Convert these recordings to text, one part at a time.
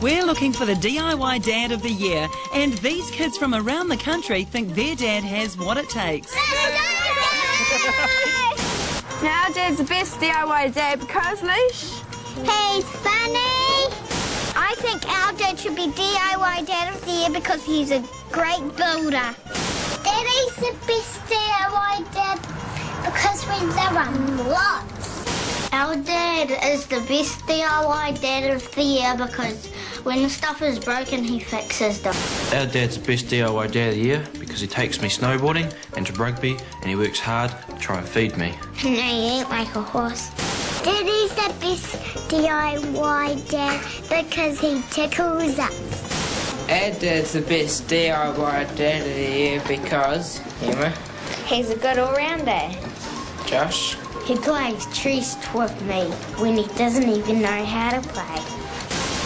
We're looking for the DIY Dad of the Year, and these kids from around the country think their dad has what it takes. Now our dad's the best DIY dad because, Leash? He's funny. I think our dad should be DIY Dad of the Year because he's a great builder. Daddy's the best DIY dad because we love him lots. Our dad is the best DIY Dad of the Year because when the stuff is broken, he fixes them. Our dad's the best DIY Dad of the Year because he takes me snowboarding and to rugby and he works hard to try and feed me. No, he ain't like a horse. Daddy's the best DIY Dad because he tickles us. Our dad's the best DIY Dad of the Year because, Emma, He's a good all-rounder. Josh, He plays tricks with me when he doesn't even know how to play.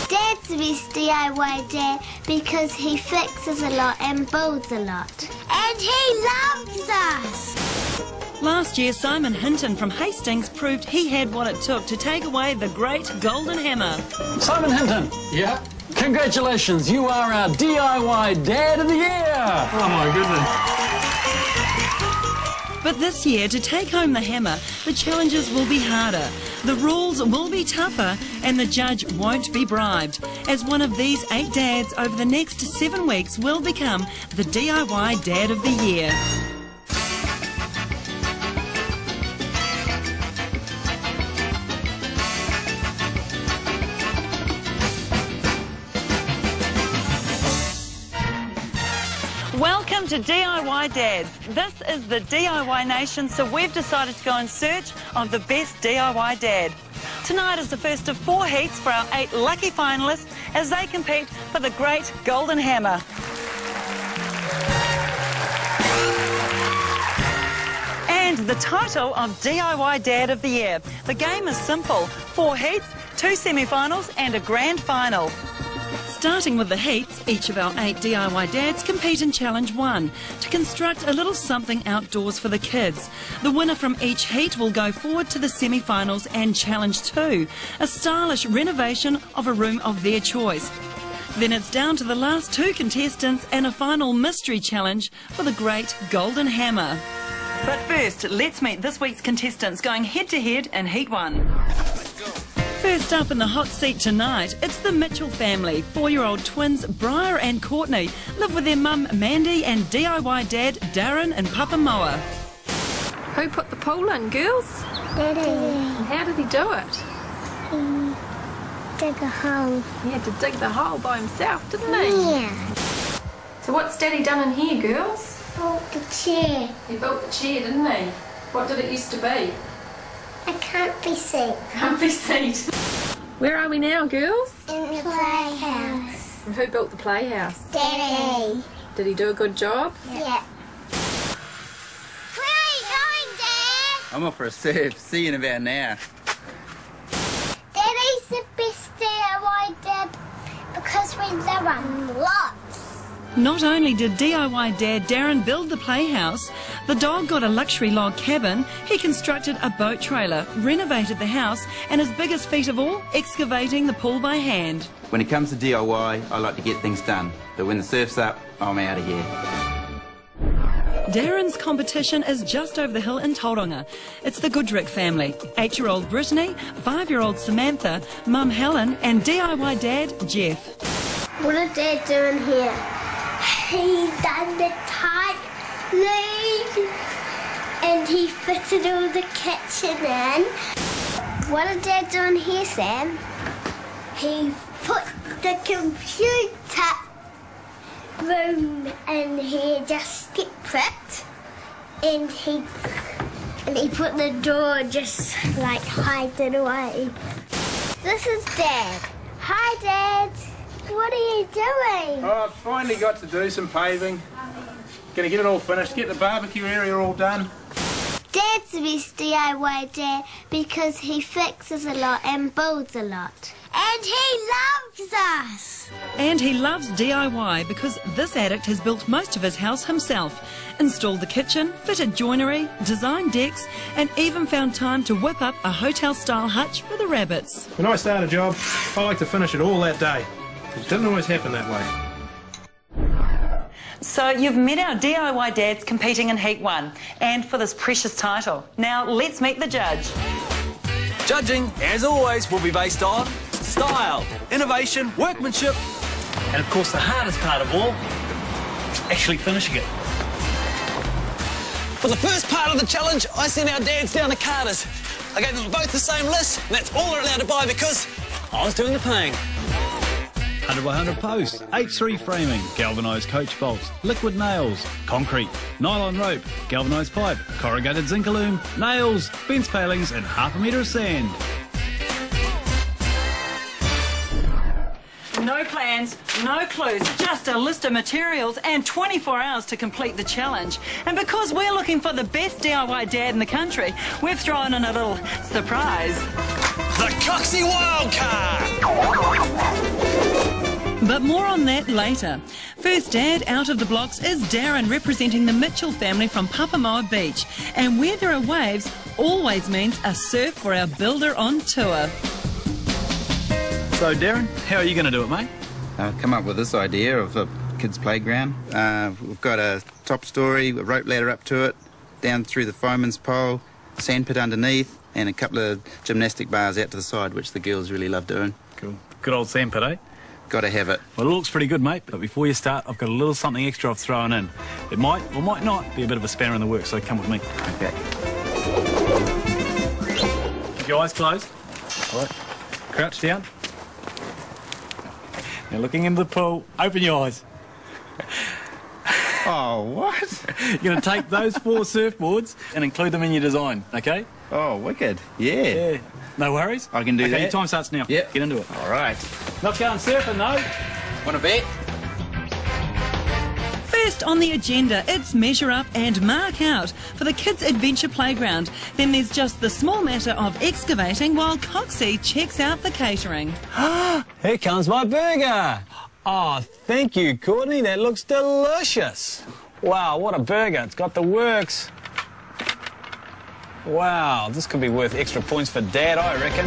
Dad's the best DIY Dad because he fixes a lot and builds a lot. And he loves us! Last year, Simon Hinton from Hastings proved he had what it took to take away the great golden hammer. Simon Hinton. Yeah. Congratulations, you are our DIY Dad of the Year. Oh my goodness. But this year, to take home the hammer, the challenges will be harder, the rules will be tougher, and the judge won't be bribed, as one of these 8 dads over the next 7 weeks will become the DIY Dad of the Year. Welcome to DIY Dads. This is the DIY Nation, so we've decided to go in search of the best DIY dad. Tonight is the first of 4 heats for our 8 lucky finalists as they compete for the great golden hammer. And the title of DIY Dad of the Year. The game is simple. 4 heats, 2 semi-finals and a grand final. Starting with the heats, each of our 8 DIY dads compete in Challenge 1 to construct a little something outdoors for the kids. The winner from each heat will go forward to the semi-finals and Challenge 2, a stylish renovation of a room of their choice. Then it's down to the last 2 contestants and a final mystery challenge for the great golden hammer. But first, let's meet this week's contestants going head-to-head in Heat 1. First up in the hot seat tonight, it's the Mitchell family. 4-year-old twins Briar and Courtney live with their mum Mandy and DIY dad Darren and Papa Moa. Who put the pool in, girls? Daddy. And how did he do it? Dig a hole. He had to dig the hole by himself, didn't he? Yeah. So what's Daddy done in here, girls? Built the chair. He built the chair, didn't he? What did it used to be? I can't be seen. Comfy seat. Where are we now, girls? In the playhouse. And who built the playhouse? Daddy. Did he do a good job? Yeah. Where are you going, Dad? I'm off for a surf. See you in about an hour. Daddy's the best DIY dad because we love him lots. Not only did DIY dad Darren build the playhouse, the dog got a luxury log cabin, he constructed a boat trailer, renovated the house, and his biggest feat of all, excavating the pool by hand. When it comes to DIY, I like to get things done. But when the surf's up, I'm out of here. Darren's competition is just over the hill in Tauranga. It's the Goodrick family. 8-year-old Brittany, 5-year-old Samantha, Mum Helen, and DIY dad Jeff. What did Dad do in here? He done the tight lead and he fitted all the kitchen in. What did Dad do in here, Sam? He put the computer room in here just separate and he put the door just like hiding away. This is Dad. Hi, Dad. What are you doing? Oh, I've finally got to do some paving. Gonna get it all finished, get the barbecue area all done. Dad's the best DIY dad because he fixes a lot and builds a lot. And he loves us! And he loves DIY because this addict has built most of his house himself, installed the kitchen, fitted joinery, designed decks, and even found time to whip up a hotel-style hutch for the rabbits. When I start a job, I like to finish it all that day. It doesn't always happen that way. So you've met our DIY dads competing in Heat 1 and for this precious title. Now let's meet the judge. Judging, as always, will be based on style, innovation, workmanship, and of course the hardest part of all, actually finishing it. For the first part of the challenge, I sent our dads down to Carter's. I gave them both the same list, and that's all they're allowed to buy because I was doing the paying. 100 by 100 posts, H3 framing, galvanised coach bolts, liquid nails, concrete, nylon rope, galvanised pipe, corrugated zinc aluminum, nails, fence palings and half a metre of sand. No plans, no clues, just a list of materials and 24 hours to complete the challenge. And because we're looking for the best DIY dad in the country, we've thrown in a little surprise. The Coxie Wildcard! But more on that later. First dad out of the blocks is Darren, representing the Mitchell family from Papamoa Beach. And where there are waves always means a surf for our builder on tour. So Darren, how are you going to do it, mate? I've come up with this idea of a kids' playground. We've got a top story, a rope ladder up to it, down through the fireman's pole, sand pit underneath, and a couple of gymnastic bars out to the side, which the girls really love doing. Cool. Good old sand pit, eh? Got to have it. Well, it looks pretty good, mate, but before you start, I've got a little something extra I've thrown in. It might or might not be a bit of a spanner in the works, so come with me. Okay. Keep your eyes closed. All right. Crouch down. Now looking into the pool, open your eyes. Oh, what? You're going to take those 4 surfboards and include them in your design, okay? Oh, wicked. Yeah. No worries. I can do that. Your time starts now. Yep. Get into it. All right. Not going surfing, though. Want to bet? First on the agenda, it's measure up and mark out for the kids' adventure playground. Then there's just the small matter of excavating while Coxie checks out the catering. Here comes my burger. Oh, thank you, Courtney. That looks delicious. Wow, what a burger. It's got the works. Wow, this could be worth extra points for Dad, I reckon.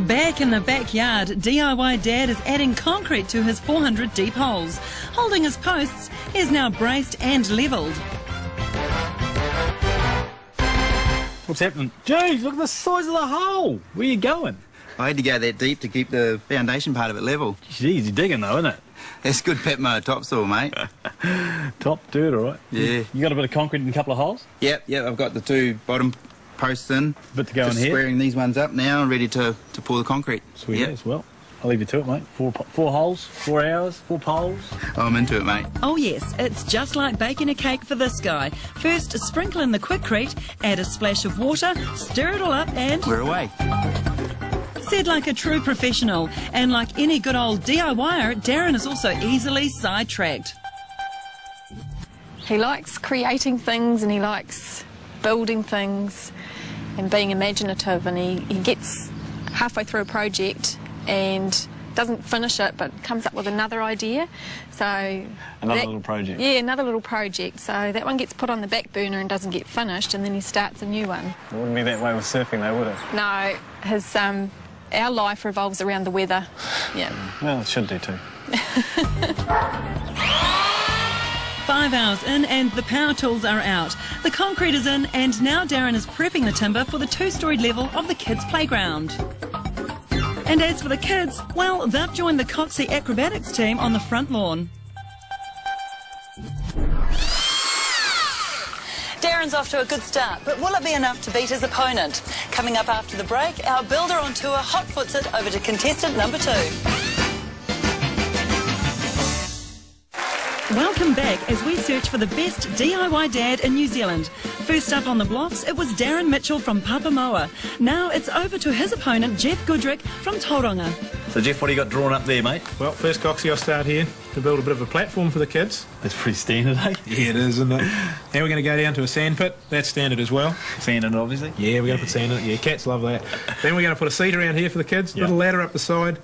Back in the backyard, DIY Dad is adding concrete to his 400 deep holes. Holding his posts, he is now braced and levelled. What's happening? Jeez, look at the size of the hole. Where are you going? I had to go that deep to keep the foundation part of it level. Jeez, you're digging though, isn't it? That's good Petmo topsoil, mate. Top dirt, all right. Yeah. You got a bit of concrete in a couple of holes? Yep, I've got the 2 bottom posts in. Bit to go Just in here. squaring these ones up now, ready to pour the concrete. Sweet Yep. as well. I'll leave you to it, mate. 4 holes, 4 hours, 4 poles. Oh, I'm into it, mate. Oh yes, it's just like baking a cake for this guy. First, sprinkle in the Quikrete, add a splash of water, stir it all up and... We're away. Said like a true professional, and like any good old DIYer, Darren is also easily sidetracked. He likes creating things and he likes building things and being imaginative, and he gets halfway through a project and doesn't finish it but comes up with another idea. So Another little project. Yeah, another little project. So that one gets put on the back burner and doesn't get finished, and then he starts a new one. It wouldn't be that way with surfing though, would it? No, our life revolves around the weather. Yeah. Well, it should do too. 5 hours in and the power tools are out. The concrete is in and now Darren is prepping the timber for the 2-storied level of the kids' playground. And as for the kids, well, they've joined the Coxie acrobatics team on the front lawn. Darren's off to a good start, but will it be enough to beat his opponent? Coming up after the break, our builder on tour hot-foots it over to contestant number 2. Welcome back as we search for the best DIY dad in New Zealand. First up on the blocks, it was Darren Mitchell from Papamoa. Now it's over to his opponent, Jeff Goodrick from Tauranga. So, Jeff, what do you got drawn up there, mate? Well, first, Coxie, I'll start here to build a bit of a platform for the kids. That's pretty standard, eh? Yeah, it is, isn't it? Now we're going to go down to a sand pit. That's standard as well. Sand in it, obviously. Yeah, we're going to put sand in it. Yeah, cats love that. Then we're going to put a seat around here for the kids. Yeah. Little ladder up the side.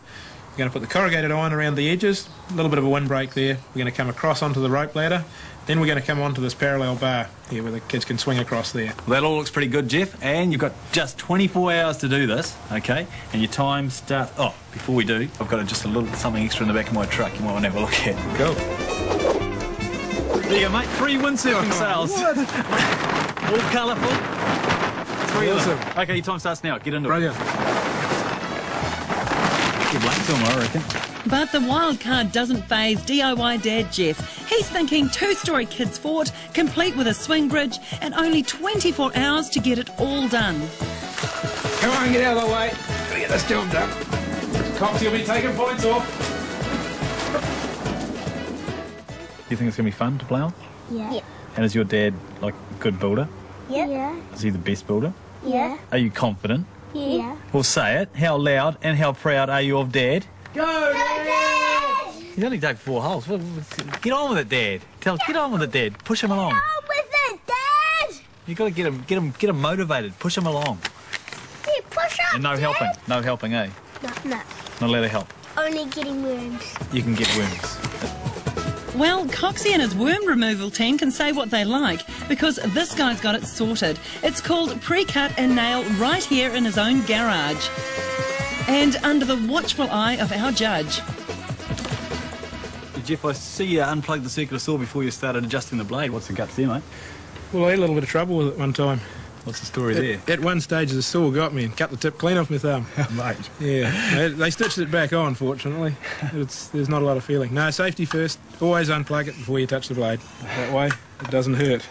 We're going to put the corrugated iron around the edges, a little bit of a windbreak there. We're going to come across onto the rope ladder. Then we're going to come onto this parallel bar here where the kids can swing across there. Well, that all looks pretty good, Jeff, and you've got just 24 hours to do this, okay? And your time starts... Oh, before we do, I've got just a little something extra in the back of my truck you might want to have a look at. Cool. There you go, mate. 3 windsurfing sails. What? All colourful. 3 of them. Okay, your time starts now. Get into Brilliant. it. Good luck to him, I reckon. But the wild card doesn't faze DIY dad Jeff. He's thinking 2-story kids fort, complete with a swing bridge, and only 24 hours to get it all done. Come on, get out of the way. Gotta get this job done. Cops, you'll be taking points off. Do you think it's going to be fun to play on? Yeah. And is your dad, like, a good builder? Yeah. Is he the best builder? Yeah. Are you confident? Yeah. Well, say it. How loud and how proud are you of Dad? Go, Dad! He's only dug 4 holes. Get on with it, Dad. Get on with it, Dad. Push him along. Get on with it, Dad! You got to get him motivated. Push him along. Hey, push up, And no Dad. helping. No helping, eh? No. Not allowed to help. Only getting worms. You can get worms. Well, Coxie and his worm removal team can say what they like because this guy's got it sorted. It's called pre-cut and nail right here in his own garage. And under the watchful eye of our judge. Jeff, I see you unplugged the circular saw before you started adjusting the blade. What's the guts there, mate? Well, I had a little bit of trouble with it one time. What's the story there? At one stage, the saw got me and cut the tip clean off my thumb. Mate. Yeah, they stitched it back on, fortunately. There's not a lot of feeling. No, safety first. Always unplug it before you touch the blade. That way, it doesn't hurt.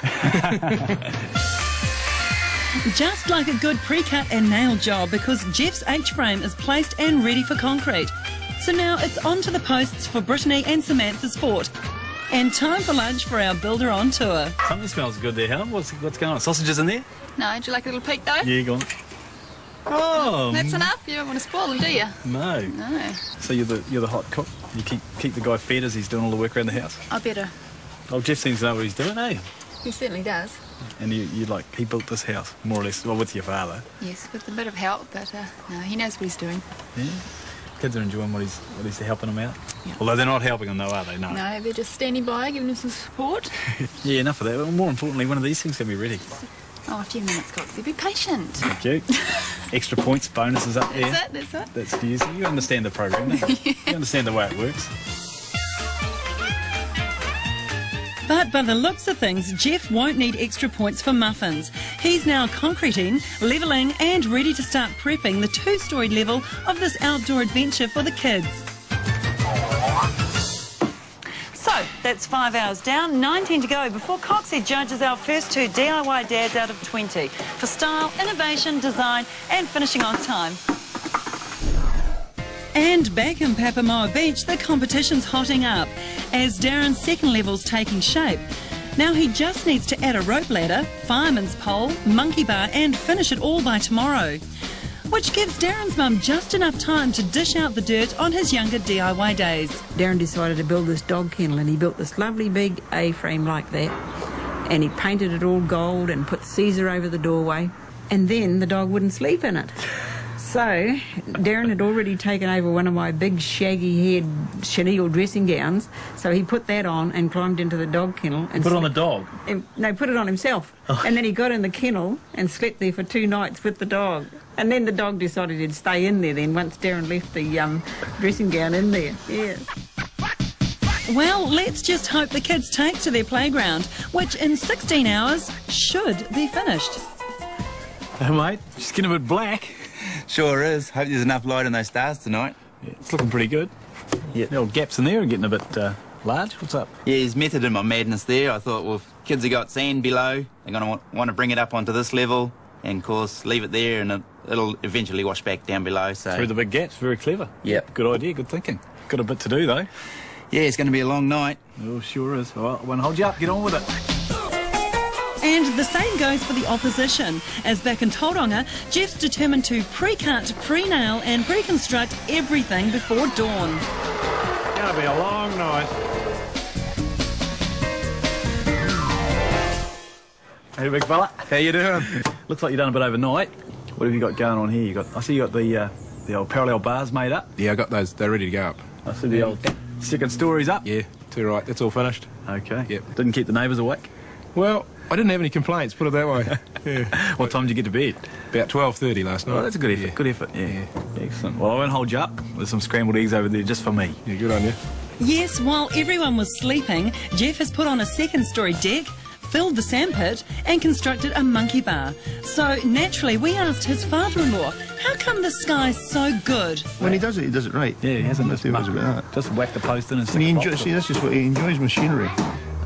Just like a good pre-cut and nail job because Jeff's H-frame is placed and ready for concrete. So now it's on to the posts for Brittany and Samantha's fort. And time for lunch for our builder on tour. Something smells good there, Helen. What's going on? Sausages in there? No, do you like a little peek though? Yeah, go on. Oh, That's enough. You don't want to spoil them, do you? no. No. So you're the hot cook. You keep the guy fed as he's doing all the work around the house. I better. Oh, Jeff seems to know what he's doing, eh? He certainly does. And he built this house more or less, well, with your father. Yes, with a bit of help, but no, he knows what he's doing. Yeah. Kids are enjoying what he's helping them out. Yeah. Although they're not helping them, though, are they? No. No, they're just standing by, giving him some support. Yeah, enough of that. Well, more importantly, one of these things can be ready. Oh, a few minutes, Coxie. Be patient. Thank you. Extra points, bonuses up there. That's it. That's for you. So you understand the program, don't you? You understand the way it works. But by the looks of things, Jeff won't need extra points for muffins. He's now concreting, levelling and ready to start prepping the 2-story level of this outdoor adventure for the kids. So, that's 5 hours down, 19 to go before Coxie judges our first 2 DIY dads out of 20 for style, innovation, design and finishing on time. And back in Papamoa Beach, the competition's hotting up as Darren's second level's taking shape. Now he just needs to add a rope ladder, fireman's pole, monkey bar and finish it all by tomorrow. Which gives Darren's mum just enough time to dish out the dirt on his younger DIY days. Darren decided to build this dog kennel and he built this lovely big A-frame like that and he painted it all gold and put Caesar over the doorway and then the dog wouldn't sleep in it. So, Darren had already taken over one of my big shaggy-haired chenille dressing gowns, so he put that on and climbed into the dog kennel. And Put it on the dog? No, put it on himself. Oh. And then he got in the kennel and slept there for 2 nights with the dog. And then the dog decided he'd stay in there then once Darren left the dressing gown in there. Yeah. Well, let's just hope the kids take to their playground, which in 16 hours should be finished. Hey, mate, just getting a bit black. Sure is. Hope there's enough light in those stars tonight. Yeah, it's looking pretty good. Yeah, the old gaps in there are getting a bit large. What's up? Yeah, his method in my madness there. I thought, well, if kids have got sand below, they're going to want to bring it up onto this level and, of course, leave it there and it'll eventually wash back down below. So through the big gaps. Very clever. Yep. Good idea, good thinking. Got a bit to do, though. Yeah, it's going to be a long night. Oh, sure is. All right, I won't hold you up. Get on with it. And the same goes for the opposition, as back in Tauranga, Jeff's determined to pre-cut, pre-nail and pre-construct everything before dawn. It's going to be a long night. Hey, big fella. How you doing? Looks like you've done a bit overnight. What have you got going on here? I see you got the The old parallel bars made up? Yeah, I got those. They're ready to go up. I see the old second story's up? Yeah, too right. That's all finished. Okay. Yep. Didn't keep the neighbours awake? Well, I didn't have any complaints, put it that way. Yeah. What time did you get to bed? About 12:30 last night. Oh, that's a good effort. Yeah. Good effort, yeah. Excellent. Well, I won't hold you up. There's some scrambled eggs over there just for me. Yeah, good on you. Yes, while everyone was sleeping, Jeff has put on a second-story deck, filled the sandpit and constructed a monkey bar. So, naturally, we asked his father-in-law, how come the sky's so good? When he does it right. Yeah, he hasn't Nothing missed about that. Just whack the post in and stick And he the enjoys, box see, on. that's just what he enjoys machinery.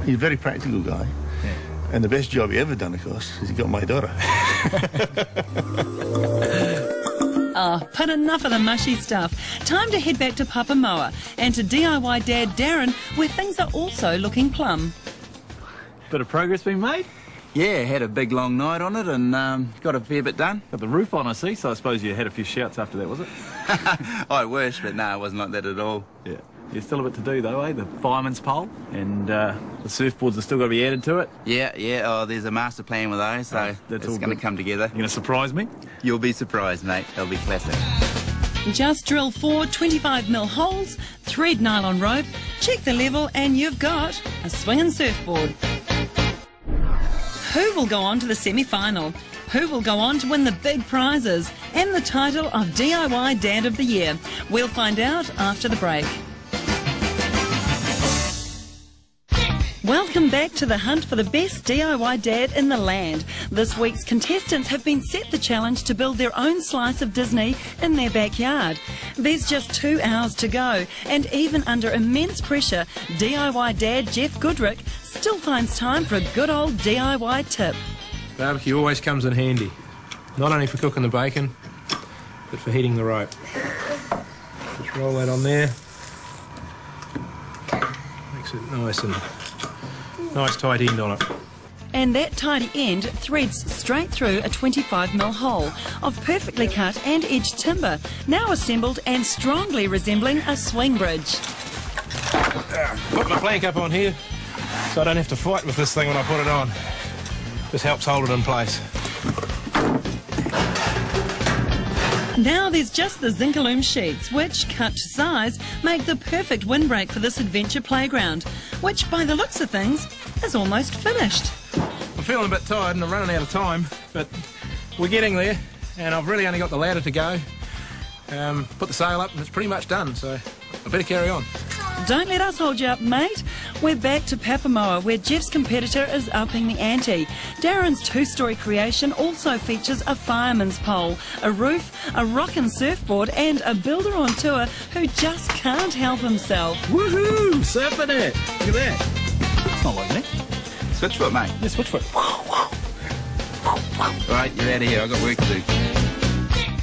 He's a very practical guy. Yeah. And the best job he ever done, of course, is he got my daughter. Oh, but enough of the mushy stuff. Time to head back to Papa Moa and to DIY Dad Darren, where things are also looking plum. Bit of progress being made? Yeah, had a big long night on it and got a fair bit done. Got the roof on, I see, so I suppose you had a few shouts after that, was it? I wish, but no, it wasn't like that at all. Yeah. There's still a bit to do, though, eh? The fireman's pole and the surfboards have still got to be added to it. Yeah, oh, there's a master plan with those, so that's it's all going to good. come together. You going to surprise me? You'll be surprised, mate. They'll be classic. Just drill 4 25mm holes, thread nylon rope, check the level, and you've got a swinging surfboard. Who will go on to the semi-final? Who will go on to win the big prizes and the title of DIY Dad of the Year? We'll find out after the break. Welcome back to the hunt for the best DIY dad in the land. This week's contestants have been set the challenge to build their own slice of Disney in their backyard. There's just 2 hours to go, and even under immense pressure, DIY dad Jeff Goodrick still finds time for a good old DIY tip. Barbecue always comes in handy, not only for cooking the bacon, but for heating the rope. Just roll that on there. Makes it nice tight end on it. And that tidy end threads straight through a 25mm hole of perfectly cut and edged timber, now assembled and strongly resembling a swing bridge. Put my plank up on here so I don't have to fight with this thing when I put it on. This helps hold it in place. Now there's just the Zinkaloom sheets, which, cut to size, make the perfect windbreak for this adventure playground, which, by the looks of things, is almost finished. I'm feeling a bit tired and I'm running out of time, but we're getting there, and I've really only got the ladder to go. Put the sail up and it's pretty much done, so I better carry on. Don't let us hold you up, mate. We're back to Papa Moa, where Jeff's competitor is upping the ante. Darren's 2-story creation also features a fireman's pole, a roof, a rockin' surfboard, and a builder on tour who just can't help himself. Woohoo! Surfing it! Look at that. It's not like that. Switchfoot, mate. Yeah, switchfoot. Right, you're out of here. I've got work to do.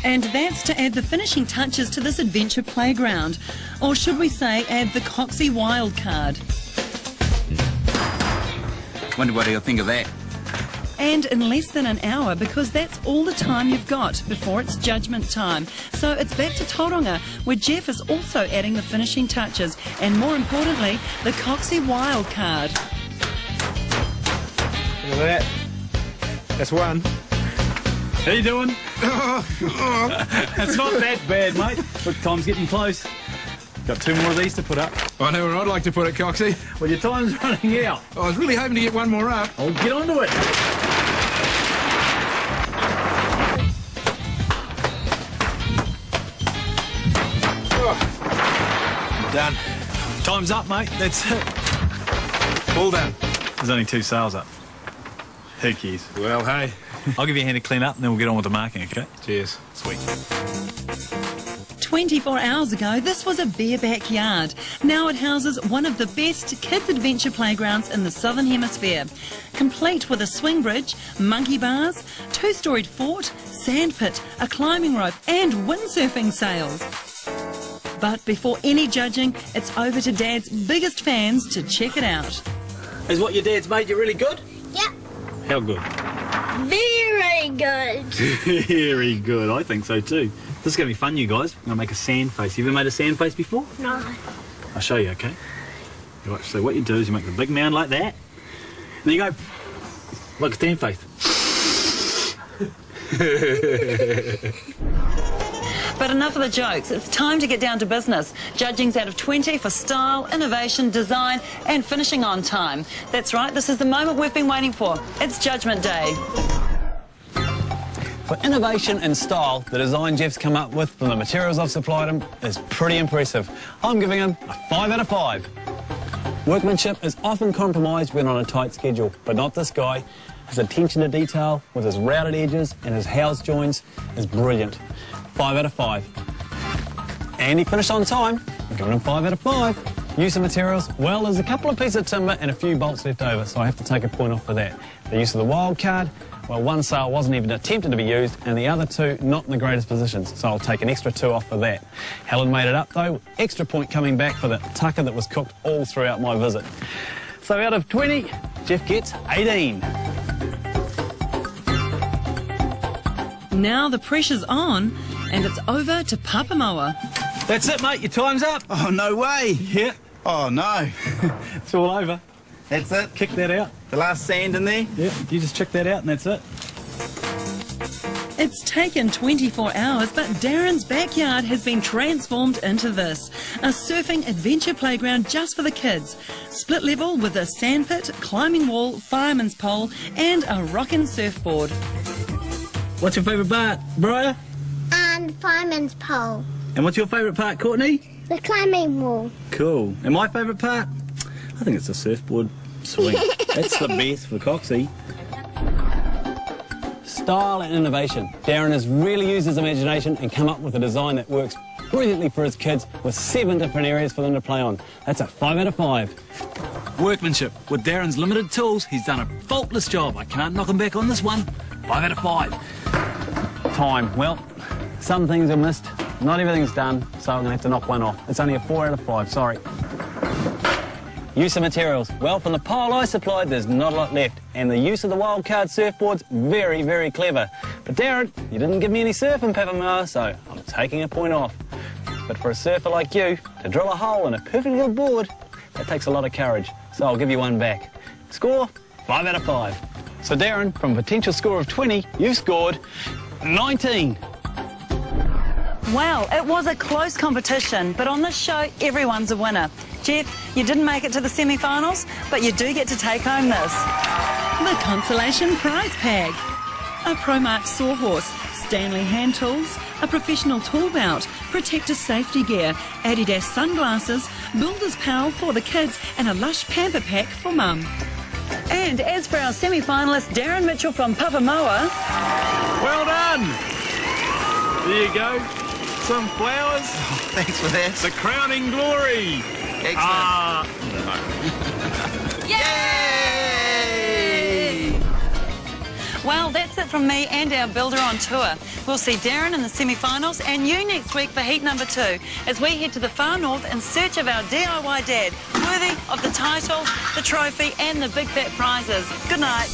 And that's to add the finishing touches to this adventure playground. Or should we say, add the Coxie wild card. Wonder what he'll think of that. And in less than an hour, because that's all the time you've got before it's judgment time. So it's back to Tauranga, where Jeff is also adding the finishing touches, and more importantly, the Coxie wild card. Look at that. That's one. How you doing? It's not that bad, mate. Look, time's getting close. Got 2 more of these to put up. I know where I'd like to put it, Coxie. Well, your time's running out. I was really hoping to get one more up. I'll get onto it. Done. Time's up, mate. That's it. All done. There's only 2 sails up. Who cares? Well, hey. I'll give you a hand to clean up and then we'll get on with the marking, okay? Cheers. Sweet. 24 hours ago, this was a bare backyard. Now it houses one of the best kids' adventure playgrounds in the Southern Hemisphere. Complete with a swing bridge, monkey bars, 2-storied fort, sandpit, a climbing rope and windsurfing sails. But before any judging, it's over to Dad's biggest fans to check it out. Is what your dad's made you really good? Yep. How good? Very good. Very good. I think so too. This is going to be fun, you guys. We're going to make a sand face. You ever made a sand face before? No. I'll show you, okay? Right, so what you do is you make the big mound like that. And then you go, like a sand face. But enough of the jokes. It's time to get down to business. Judging's out of 20 for style, innovation, design and finishing on time. That's right, this is the moment we've been waiting for. It's Judgment Day. For innovation and style, the design Jeff's come up with from the materials I've supplied him is pretty impressive. I'm giving him a 5 out of 5. Workmanship is often compromised when on a tight schedule, but not this guy. His attention to detail with his routed edges and his house joints is brilliant. 5 out of 5. And he finished on time. I'm giving him 5 out of 5. Use of materials, well, there's a couple of pieces of timber and a few bolts left over, so I have to take a point off for that. The use of the wild card, well, one sail wasn't even attempted to be used, and the other two not in the greatest positions, so I'll take an extra 2 off for that. Helen made it up, though. Extra point coming back for the tucker that was cooked all throughout my visit. So out of 20, Jeff gets 18. Now the pressure's on, and it's over to Papa Moa. That's it, mate. Your time's up. Oh, no way. Yeah. Oh, no. It's all over. That's it? Kick that out. The last sand in there? Yeah, you just check that out and that's it. It's taken 24 hours, but Darren's backyard has been transformed into this. A surfing adventure playground just for the kids. Split level with a sandpit, climbing wall, fireman's pole and a rockin' surfboard. What's your favourite part, Briar? And fireman's pole. And what's your favourite part, Courtney? The climbing wall. Cool. And my favourite part? I think it's the surfboard swing. That's the best for Coxie. Style and innovation. Darren has really used his imagination and come up with a design that works brilliantly for his kids with 7 different areas for them to play on. That's a 5 out of 5. Workmanship. With Darren's limited tools, he's done a faultless job. I can't knock him back on this one. 5 out of 5. Time. Well, some things are missed. Not everything's done, so I'm going to have to knock one off. It's only a 4 out of 5, sorry. Use of materials. Well, from the pile I supplied, there's not a lot left. And the use of the wildcard surfboard's very, very clever. But Darren, you didn't give me any surfing, Papa Moa, so I'm taking a point off. But for a surfer like you, to drill a hole in a perfectly good board, that takes a lot of courage. So I'll give you one back. Score, 5 out of 5. So Darren, from a potential score of 20, you've scored 19. Wow, it was a close competition, but on this show, everyone's a winner. Jeff, you didn't make it to the semi-finals, but you do get to take home this. The consolation prize pack. A ProMark sawhorse, Stanley hand tools, a professional tool belt, protector safety gear, Adidas sunglasses, builder's pal for the kids, and a lush pamper pack for mum. And as for our semi-finalist, Darren Mitchell from Papa Moa. Well done! There you go. Some flowers. Oh, thanks for that. The crowning glory. Excellent. Yay! Well, that's it from me and our builder on tour. We'll see Darren in the semi-finals and you next week for heat number 2 as we head to the far north in search of our DIY dad, worthy of the title, the trophy and the big fat prizes. Good night.